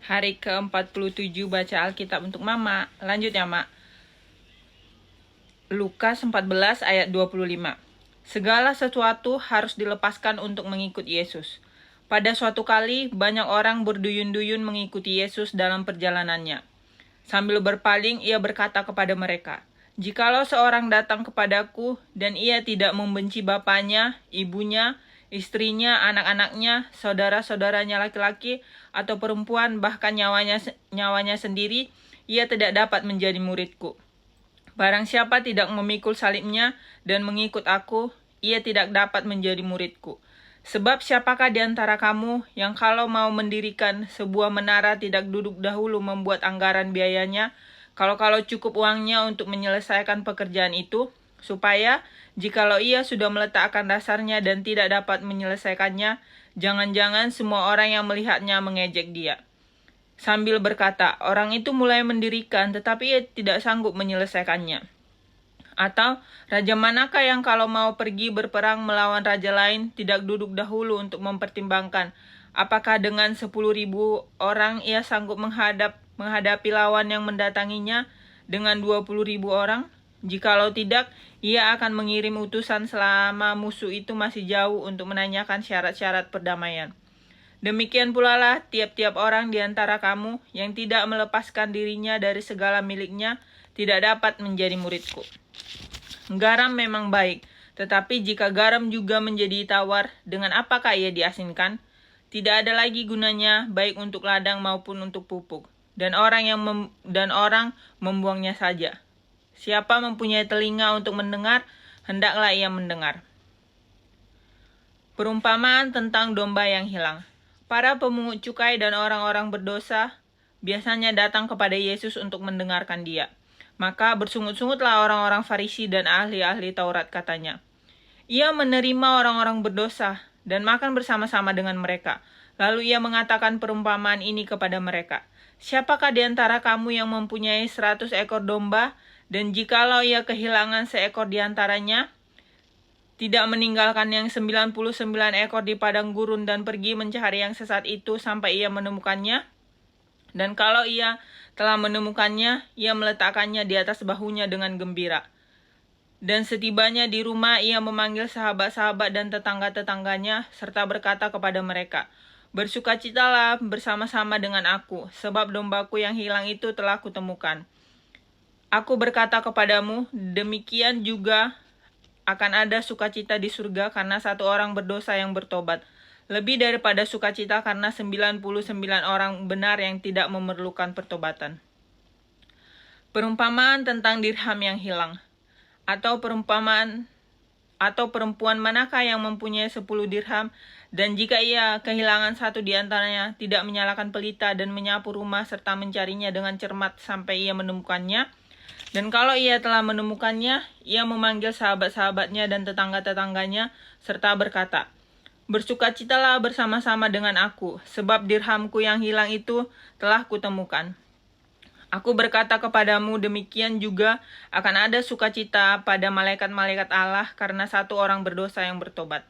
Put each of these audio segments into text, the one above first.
Hari ke-47 baca Alkitab untuk Mama. Lanjut ya, Mak. Lukas 14 ayat 25. Segala sesuatu harus dilepaskan untuk mengikut Yesus. Pada suatu kali, banyak orang berduyun-duyun mengikuti Yesus dalam perjalanannya. Sambil berpaling, ia berkata kepada mereka, "Jikalau seorang datang kepadaku dan ia tidak membenci bapaknya, ibunya, istrinya, anak-anaknya, saudara-saudaranya laki-laki atau perempuan, bahkan nyawanya sendiri, ia tidak dapat menjadi muridku. Barang siapa tidak memikul salibnya dan mengikut aku, ia tidak dapat menjadi muridku. Sebab siapakah di antara kamu yang kalau mau mendirikan sebuah menara tidak duduk dahulu membuat anggaran biayanya, kalau cukup uangnya untuk menyelesaikan pekerjaan itu, supaya jikalau ia sudah meletakkan dasarnya dan tidak dapat menyelesaikannya, jangan-jangan semua orang yang melihatnya mengejek dia. Sambil berkata, orang itu mulai mendirikan tetapi ia tidak sanggup menyelesaikannya. Atau, raja manakah yang kalau mau pergi berperang melawan raja lain, tidak duduk dahulu untuk mempertimbangkan, apakah dengan 10.000 orang ia sanggup menghadapi lawan yang mendatanginya dengan 20.000 orang? Jikalau tidak, ia akan mengirim utusan selama musuh itu masih jauh untuk menanyakan syarat-syarat perdamaian. Demikian pula lah tiap-tiap orang di antara kamu yang tidak melepaskan dirinya dari segala miliknya tidak dapat menjadi muridku. Garam memang baik, tetapi jika garam juga menjadi tawar, dengan apakah ia diasinkan? Tidak ada lagi gunanya baik untuk ladang maupun untuk pupuk, dan orang membuangnya saja. Siapa mempunyai telinga untuk mendengar, hendaklah ia mendengar. Perumpamaan tentang domba yang hilang. Para pemungut cukai dan orang-orang berdosa biasanya datang kepada Yesus untuk mendengarkan dia. Maka bersungut-sungutlah orang-orang Farisi dan ahli-ahli Taurat katanya, "Ia menerima orang-orang berdosa dan makan bersama-sama dengan mereka." Lalu ia mengatakan perumpamaan ini kepada mereka, "Siapakah di antara kamu yang mempunyai 100 ekor domba, dan jikalau ia kehilangan seekor di antaranya, tidak meninggalkan yang 99 ekor di padang gurun dan pergi mencari yang sesat itu sampai ia menemukannya? Dan kalau ia telah menemukannya, ia meletakkannya di atas bahunya dengan gembira. Dan setibanya di rumah, ia memanggil sahabat-sahabat dan tetangga-tetangganya, serta berkata kepada mereka, 'Bersukacitalah bersama-sama dengan aku, sebab dombaku yang hilang itu telah kutemukan.' Aku berkata kepadamu, demikian juga akan ada sukacita di surga karena satu orang berdosa yang bertobat, lebih daripada sukacita karena 99 orang benar yang tidak memerlukan pertobatan." Perumpamaan tentang dirham yang hilang. Atau perempuan manakah yang mempunyai 10 dirham, dan jika ia kehilangan satu di antaranya, tidak menyalakan pelita dan menyapu rumah serta mencarinya dengan cermat sampai ia menemukannya? Dan kalau ia telah menemukannya, ia memanggil sahabat-sahabatnya dan tetangga-tetangganya, serta berkata, "Bersukacitalah bersama-sama dengan aku, sebab dirhamku yang hilang itu telah kutemukan." Aku berkata kepadamu, demikian juga akan ada sukacita pada malaikat-malaikat Allah karena satu orang berdosa yang bertobat.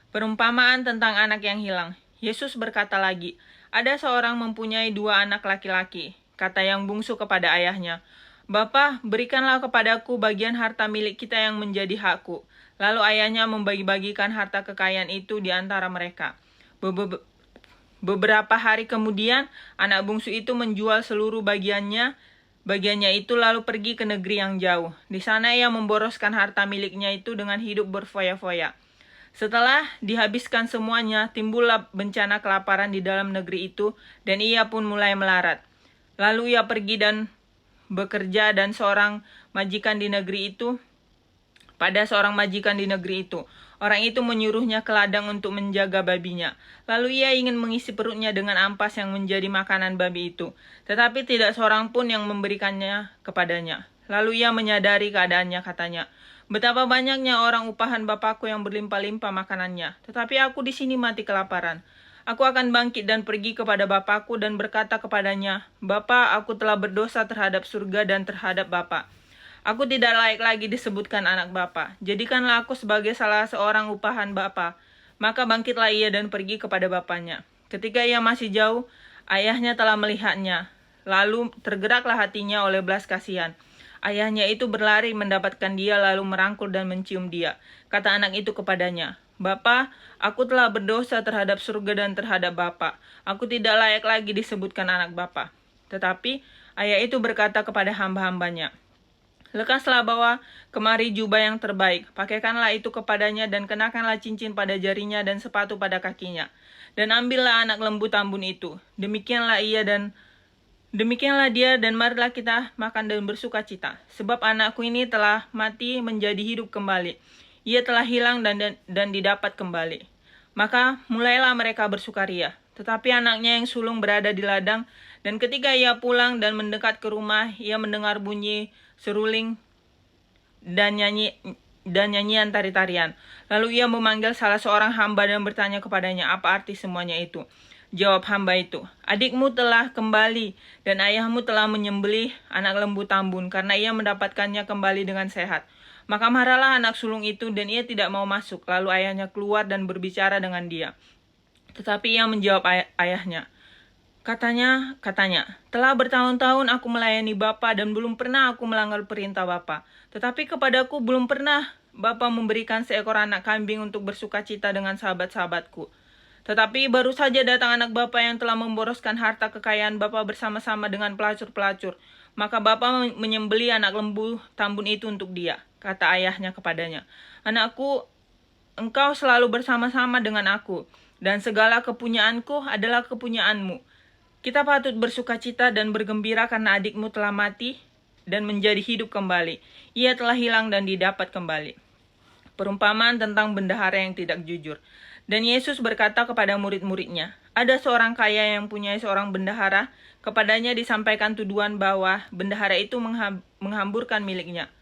Perumpamaan tentang anak yang hilang. Yesus berkata lagi, "Ada seorang mempunyai 2 anak laki-laki. Kata yang bungsu kepada ayahnya, 'Bapa, berikanlah kepadaku bagian harta milik kita yang menjadi hakku.' Lalu ayahnya membagi-bagikan harta kekayaan itu di antara mereka. Beberapa hari kemudian, anak bungsu itu menjual seluruh bagiannya itu lalu pergi ke negeri yang jauh. Di sana ia memboroskan harta miliknya itu dengan hidup berfoya-foya. Setelah dihabiskan semuanya, timbullah bencana kelaparan di dalam negeri itu, dan ia pun mulai melarat. Lalu ia pergi dan bekerja pada seorang majikan di negeri itu. Orang itu menyuruhnya ke ladang untuk menjaga babinya. Lalu ia ingin mengisi perutnya dengan ampas yang menjadi makanan babi itu. Tetapi tidak seorang pun yang memberikannya kepadanya. Lalu ia menyadari keadaannya, katanya, "Betapa banyaknya orang upahan bapakku yang berlimpah-limpah makanannya. Tetapi aku di sini mati kelaparan. Aku akan bangkit dan pergi kepada bapakku dan berkata kepadanya, 'Bapa, aku telah berdosa terhadap surga dan terhadap Bapa. Aku tidak layak lagi disebutkan anak Bapa. Jadikanlah aku sebagai salah seorang upahan Bapa.' Maka bangkitlah ia dan pergi kepada bapaknya. Ketika ia masih jauh, Ayahnya telah melihatnya. Lalu tergeraklah hatinya oleh belas kasihan. Ayahnya itu berlari mendapatkan dia lalu merangkul dan mencium dia. Kata anak itu kepadanya, "Bapa, aku telah berdosa terhadap surga dan terhadap Bapa. Aku tidak layak lagi disebutkan anak Bapa." Tetapi ayah itu berkata kepada hamba-hambanya, "Lekaslah bawa kemari jubah yang terbaik, pakaikanlah itu kepadanya dan kenakanlah cincin pada jarinya dan sepatu pada kakinya. Dan ambillah anak lembu tambun itu. Demikianlah dia dan marilah kita makan dan bersuka cita. Sebab anakku ini telah mati menjadi hidup kembali. Ia telah hilang dan didapat kembali." Maka mulailah mereka bersukaria. Tetapi anaknya yang sulung berada di ladang, dan ketika ia pulang dan mendekat ke rumah, ia mendengar bunyi seruling dan nyanyian tari-tarian. Lalu ia memanggil salah seorang hamba dan bertanya kepadanya, "Apa arti semuanya itu?" Jawab hamba itu, "Adikmu telah kembali dan ayahmu telah menyembelih anak lembu tambun karena ia mendapatkannya kembali dengan sehat." Maka marahlah anak sulung itu dan ia tidak mau masuk. Lalu ayahnya keluar dan berbicara dengan dia. Tetapi ia menjawab ayahnya, Katanya, "Telah bertahun-tahun aku melayani Bapa dan belum pernah aku melanggar perintah Bapa. Tetapi kepadaku belum pernah Bapa memberikan seekor anak kambing untuk bersuka cita dengan sahabat-sahabatku. Tetapi baru saja datang anak Bapa yang telah memboroskan harta kekayaan Bapa bersama-sama dengan pelacur-pelacur. Maka Bapa menyembeli anak lembu tambun itu untuk dia." Kata ayahnya kepadanya, "Anakku, engkau selalu bersama-sama dengan aku, dan segala kepunyaanku adalah kepunyaanmu. Kita patut bersuka cita dan bergembira karena adikmu telah mati dan menjadi hidup kembali. Ia telah hilang dan didapat kembali." Perumpamaan tentang bendahara yang tidak jujur. Dan Yesus berkata kepada murid-muridnya, "Ada seorang kaya yang punya seorang bendahara. Kepadanya disampaikan tuduhan bahwa bendahara itu menghamburkan miliknya.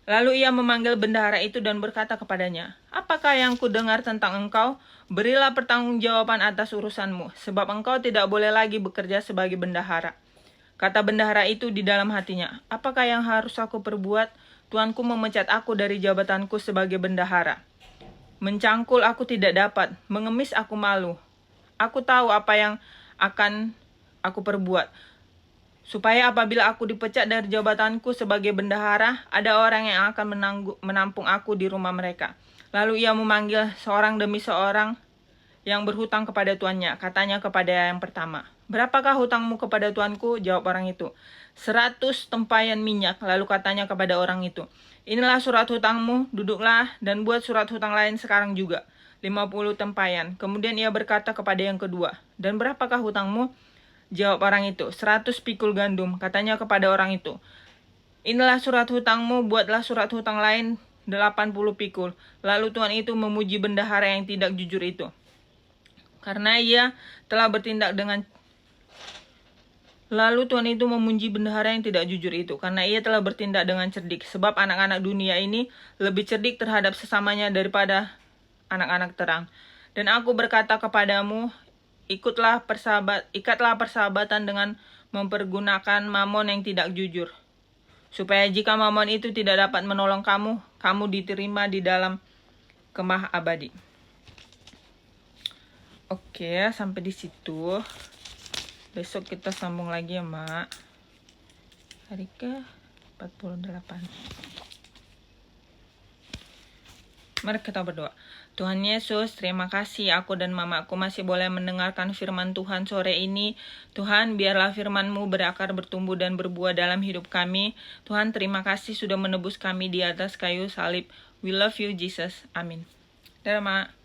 Lalu ia memanggil bendahara itu dan berkata kepadanya, 'Apakah yang kudengar tentang engkau? Berilah pertanggungjawaban atas urusanmu, sebab engkau tidak boleh lagi bekerja sebagai bendahara.' Kata bendahara itu di dalam hatinya, 'Apakah yang harus aku perbuat? Tuanku memecat aku dari jabatanku sebagai bendahara. Mencangkul aku tidak dapat, mengemis aku malu. Aku tahu apa yang akan aku perbuat, supaya apabila aku dipecat dari jabatanku sebagai bendahara, ada orang yang akan menampung aku di rumah mereka.' Lalu ia memanggil seorang demi seorang yang berhutang kepada tuannya. Katanya kepada yang pertama, 'Berapakah hutangmu kepada tuanku?' Jawab orang itu, 100 tempayan minyak. Lalu katanya kepada orang itu, 'Inilah surat hutangmu, duduklah dan buat surat hutang lain sekarang juga, 50 tempayan. Kemudian ia berkata kepada yang kedua, 'Dan berapakah hutangmu?' Jawab orang itu, 100 pikul gandum. Katanya kepada orang itu, 'Inilah surat hutangmu, buatlah surat hutang lain 80 pikul. Lalu tuan itu memuji bendahara yang tidak jujur itu, karena ia telah bertindak dengan cerdik, sebab anak-anak dunia ini lebih cerdik terhadap sesamanya daripada anak-anak terang. Dan aku berkata kepadamu, ikatlah persahabatan dengan mempergunakan mamon yang tidak jujur, supaya jika mamon itu tidak dapat menolong kamu, kamu diterima di dalam kemah abadi." Oke, sampai di situ. Besok kita sambung lagi ya, Mak. Hari ke-48. Mari kita berdoa. Tuhan Yesus, terima kasih aku dan mamaku masih boleh mendengarkan firman Tuhan sore ini. Tuhan, biarlah firman-Mu berakar, bertumbuh, dan berbuah dalam hidup kami. Tuhan, terima kasih sudah menebus kami di atas kayu salib. We love you, Jesus. Amin. Dadah, Mak.